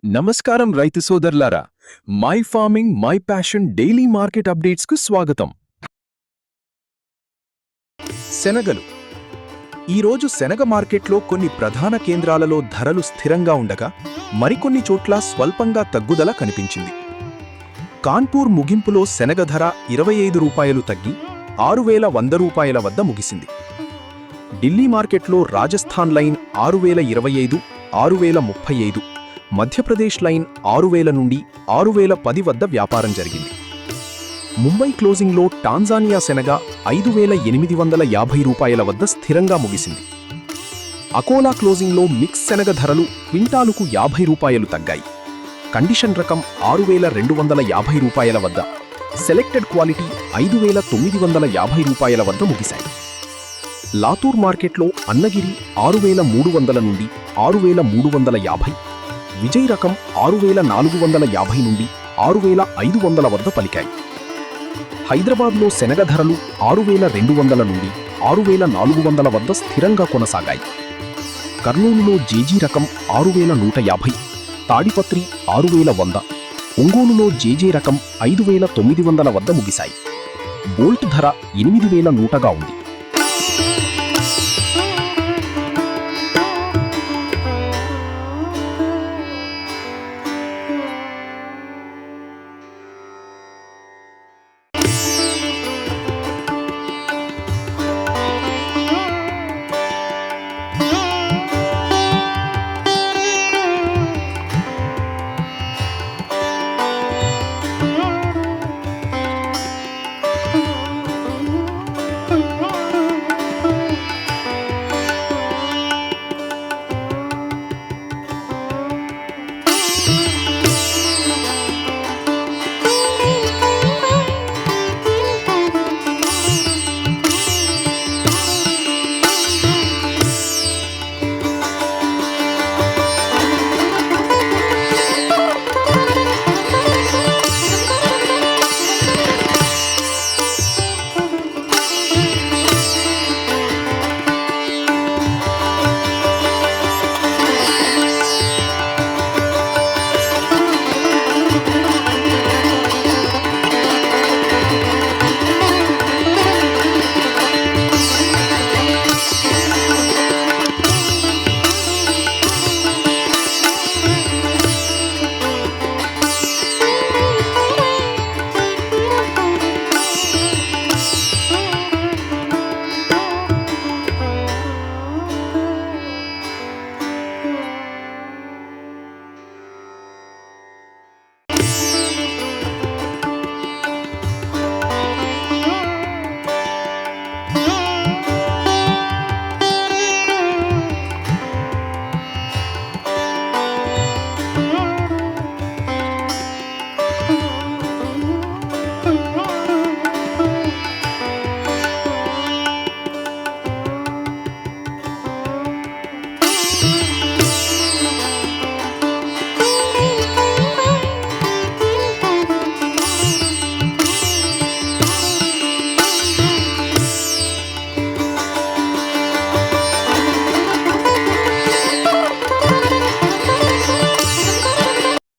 నమస్కారం రైతు సోదరులారా, my farming my passion daily market అప్డేట్స్కు స్వాగతం. శనగలు. ఈరోజు శనగ మార్కెట్లో కొన్ని ప్రధాన కేంద్రాలలో ధరలు స్థిరంగా ఉండగా మరికొన్ని చోట్ల స్వల్పంగా తగ్గుదల కనిపించింది. కాన్పూర్ ముగింపులో శనగ ధర 25 రూపాయలు తగ్గి 6100 వద్ద ముగిసింది. ఢిల్లీ మార్కెట్లో రాజస్థాన్ లైన్ 6025, 6035, మధ్యప్రదేశ్ లైన్ 6000 నుండి 6010 వద్ద వ్యాపారం జరిగింది. ముంబై క్లోజింగ్లో టాంజానియా శనగ 5850 రూపాయల వద్ద స్థిరంగా ముగిసింది. అకోలా క్లోజింగ్లో మిక్స్ శనగ ధరలు క్వింటాలుకు 50 రూపాయలు తగ్గాయి. కండిషన్ రకం 6250 రూపాయల వద్ద, సెలెక్టెడ్ క్వాలిటీ 5950 రూపాయల వద్ద ముగిశాయి. లాతూర్ మార్కెట్లో అన్నగిరి 6300 నుండి 6350, విజయ్ రకం 6450 నుండి 6500 వద్ద పలికాయి. హైదరాబాద్లో శనగ ధరలు 6200 నుండి 6400 వద్ద స్థిరంగా కొనసాగాయి. కర్నూలులో జేజీ రకం 6150, తాడిపత్రి 6100, ఒంగోలులో జేజే రకం 5900 వద్ద ముగిశాయి. బోల్ట్ ధర 8100గా ఉంది.